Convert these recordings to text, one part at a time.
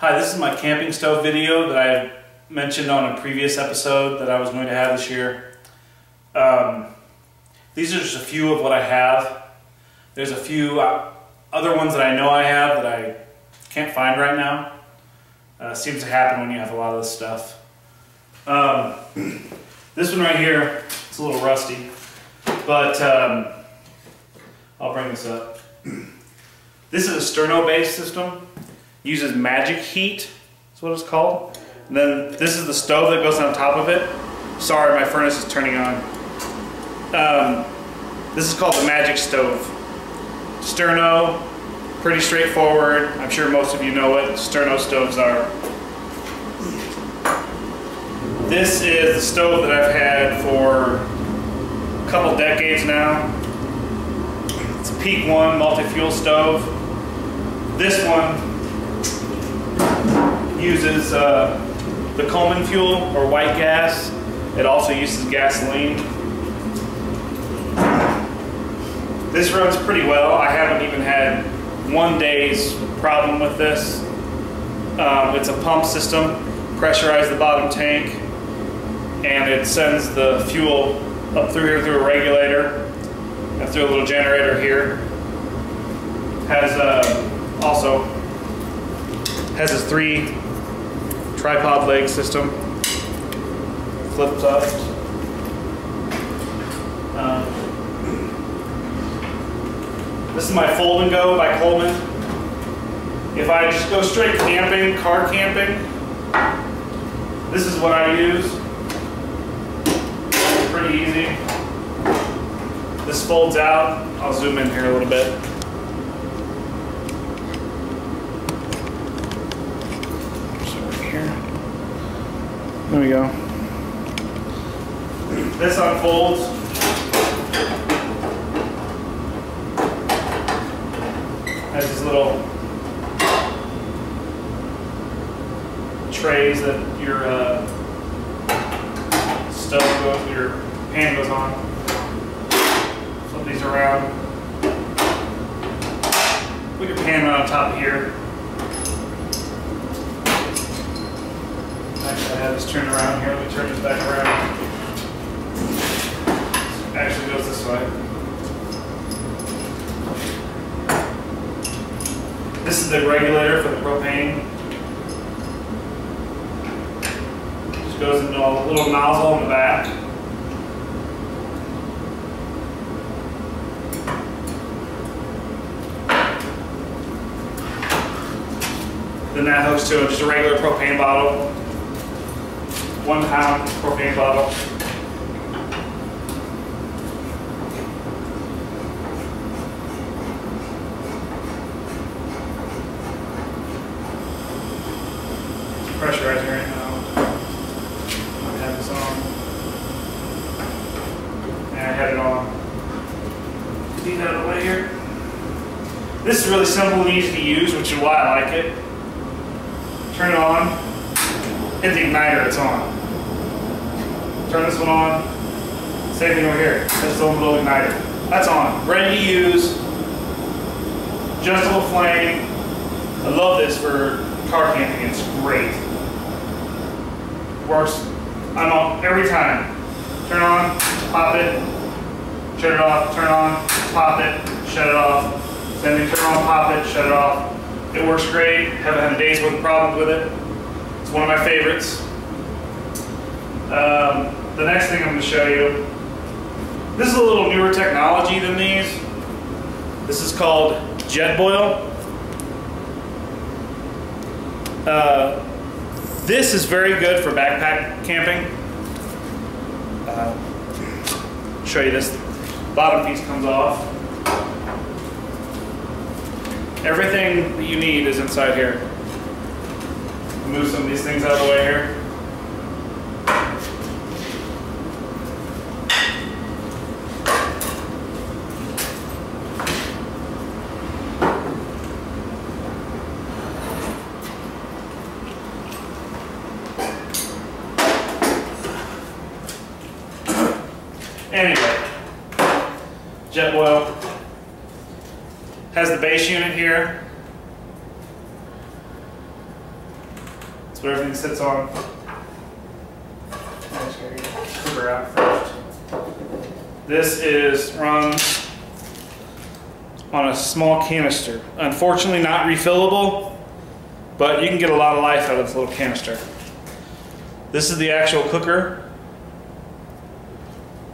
Hi, this is my camping stove video that I mentioned on a previous episode that I was going to have this year. These are just a few of what I have. There's a few other ones that I know I have that I can't find right now. Seems to happen when you have a lot of this stuff. This one right here, it's a little rusty, but I'll bring this up. This is a sterno-based system. Uses magic heat, that's what it's called. And then this is the stove that goes on top of it. Sorry, my furnace is turning on. This is called the magic stove. Sterno, pretty straightforward. I'm sure most of you know what sterno stoves are. This is the stove that I've had for a couple decades now. It's a Peat 1 multi-fuel stove. This one uses the Coleman fuel or white gas. It also uses gasoline. This runs pretty well. I haven't even had one day's problem with this. It's a pump system, pressurize the bottom tank, and it sends the fuel up through here through a regulator and through a little generator here. Also has this 3 tripod leg system, flips up. This is my fold and go by Coleman. If I just go straight camping, car camping, this is what I use. Pretty easy. This folds out. I'll zoom in here a little bit. There we go. This unfolds. Has these little trays that your stove goes, your pan goes on. Flip these around. Put your pan right on top of here. Actually, I have this turned around here. Let me turn this back around. It actually goes this way. This is the regulator for the propane. Just goes into a little nozzle in the back. Then that hooks to just a regular propane bottle. 1 pound propane bottle. It's pressurizing right now. I have this on. And I had it on. Get that out of the way here. This is really simple and easy to use, which is why I like it. Turn it on. Hit the igniter, it's on. Turn this one on. Same thing over here. This little igniter. That's on. Ready to use. Adjustable flame. I love this for car camping. It's great. Works. I'm on every time. Turn on, pop it, shut it off, turn on, pop it, shut it off. Then you turn on, pop it, shut it off. It works great. Haven't had a day's worth of problems with it. It's one of my favorites. The next thing I'm going to show you, this is a little newer technology than these. This is called Jetboil. This is very good for backpack camping. Show you this. Bottom piece comes off. Everything that you need is inside here. Move some of these things out of the way here. Anyway, Jetboil has the base unit here. That's what everything sits on. I'm just gonna get the cooker out first. This is run on a small canister. Unfortunately not refillable, but you can get a lot of life out of this little canister. This is the actual cooker.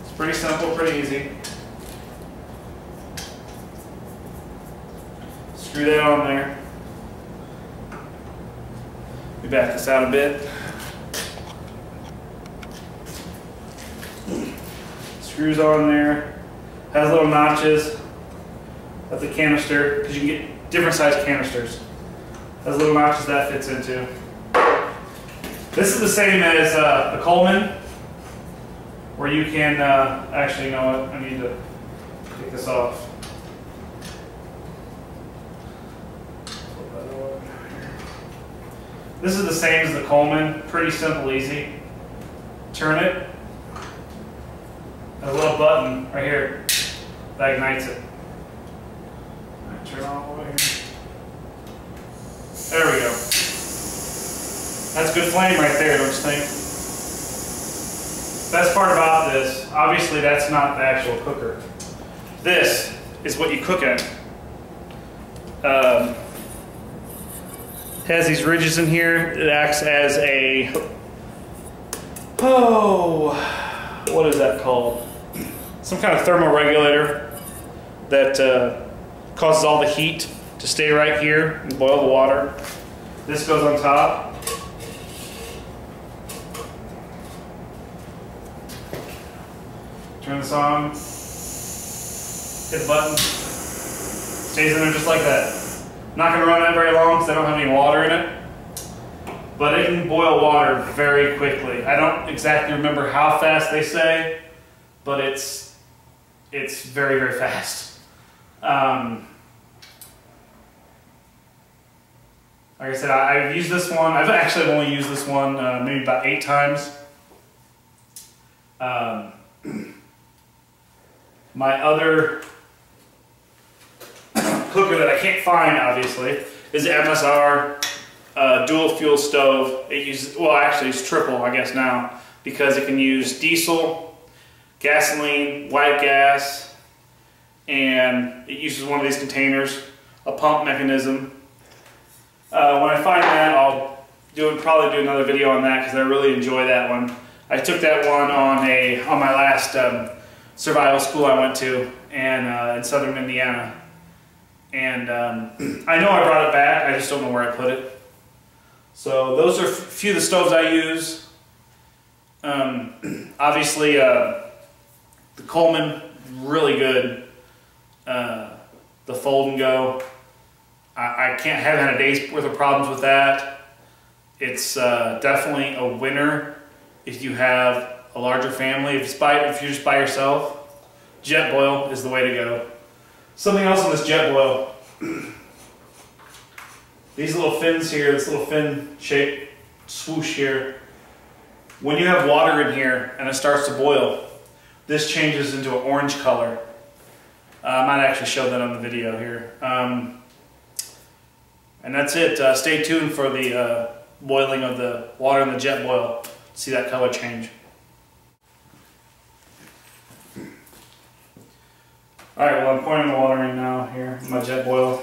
It's pretty simple, pretty easy. Screw that on there. We back this out a bit. Screws on there. Has little notches. That's a canister, because you can get different size canisters. Has little notches that fits into. This is the same as the Coleman, where you can, actually, you know what, I need to take this off. This is the same as the Coleman, pretty simple, easy. Turn it. There's a little button right here that ignites it. Right, turn it on all the way here. There we go. That's good flame right there, don't you think? Best part about this, obviously that's not the actual cooker. This is what you cook in. Has these ridges in here. It acts as a, what is that called? Some kind of thermal regulator that causes all the heat to stay right here and boil the water. This goes on top. Turn this on. Hit the button. Stays in there just like that. Not going to run that very long because I don't have any water in it. But it can boil water very quickly. I don't exactly remember how fast they say, but it's very, very fast. Like I said, I've used this one. I've actually only used this one maybe about 8 times. My other cooker that I can't find, obviously, is the MSR dual fuel stove. It uses, well, actually it's triple, I guess now, because it can use diesel, gasoline, white gas, and it uses one of these containers, a pump mechanism. When I find that, I'll probably do another video on that because I really enjoy that one. I took that one on my last survival school I went to in southern Indiana. And I know I brought it back, I just don't know where I put it. So those are a few of the stoves I use. Obviously, the Coleman, really good. The fold and go. I haven't had a day's worth of problems with that. It's definitely a winner if you have a larger family. If you're just by yourself, Jetboil is the way to go. Something else on this Jetboil. These little fins here, this little fin shaped swoosh here. When you have water in here and it starts to boil, this changes into an orange color. I might actually show that on the video here. And that's it. Stay tuned for the boiling of the water in the Jetboil to see that color change. Alright, well, I'm pouring the water in now here in my Jetboil.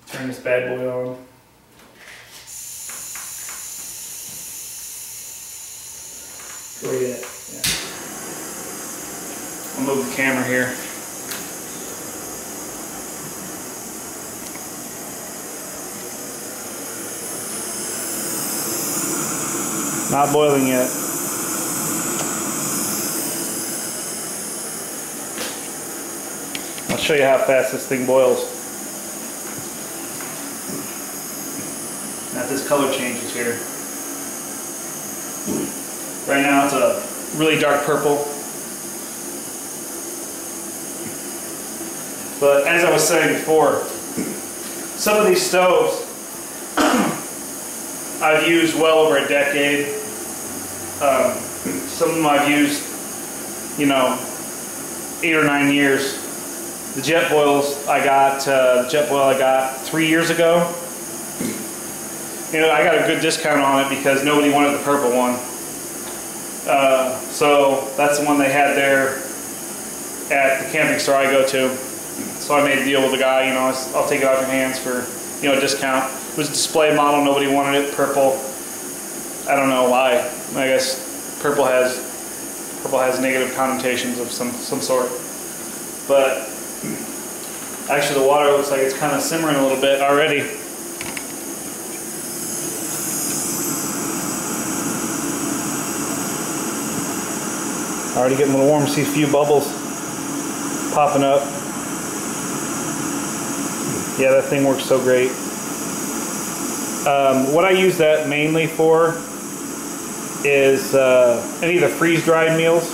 Turn this bad boy on. Where you at? Yeah. I'll move the camera here. Not boiling yet. I'll show you how fast this thing boils. Now this color changes here. Right now it's a really dark purple. But as I was saying before, some of these stoves I've used well over a decade. Some of them I've used, 8 or 9 years. The Jetboils I got, 3 years ago. You know, I got a good discount on it because nobody wanted the purple one. So that's the one they had there at the camping store I go to. So I made a deal with the guy, you know, I'll take it off your hands for, you know, a discount. It was a display model, nobody wanted it, purple. I don't know why. I guess purple has negative connotations of some sort. But actually the water looks like it's kind of simmering a little bit already. Already getting a little warm. See a few bubbles popping up. Yeah, that thing works so great. What I use that mainly for is any of the freeze-dried meals.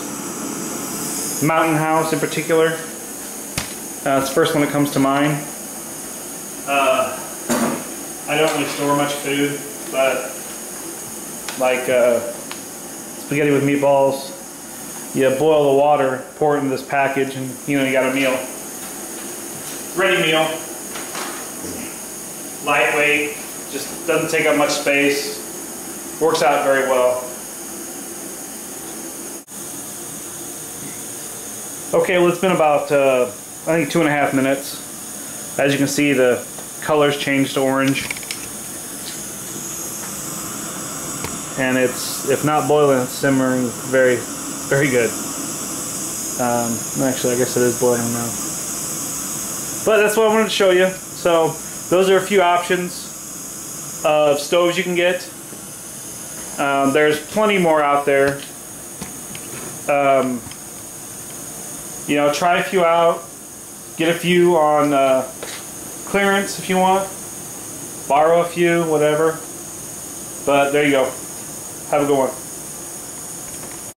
Mountain House in particular. It's the first one that comes to mind. I don't really store much food, but like spaghetti with meatballs, you boil the water, pour it into this package, and you know you got a meal. Ready meal. Lightweight, just doesn't take up much space. Works out very well. Okay, well it's been about I think 2.5 minutes. As you can see, the color's changed to orange. And it's, if not boiling, it's simmering very, very good. Actually, I guess it is boiling now. But that's what I wanted to show you. So those are a few options of stoves you can get. There's plenty more out there. You know, try a few out. Get a few on clearance if you want. Borrow a few, whatever. But there you go. Have a good one.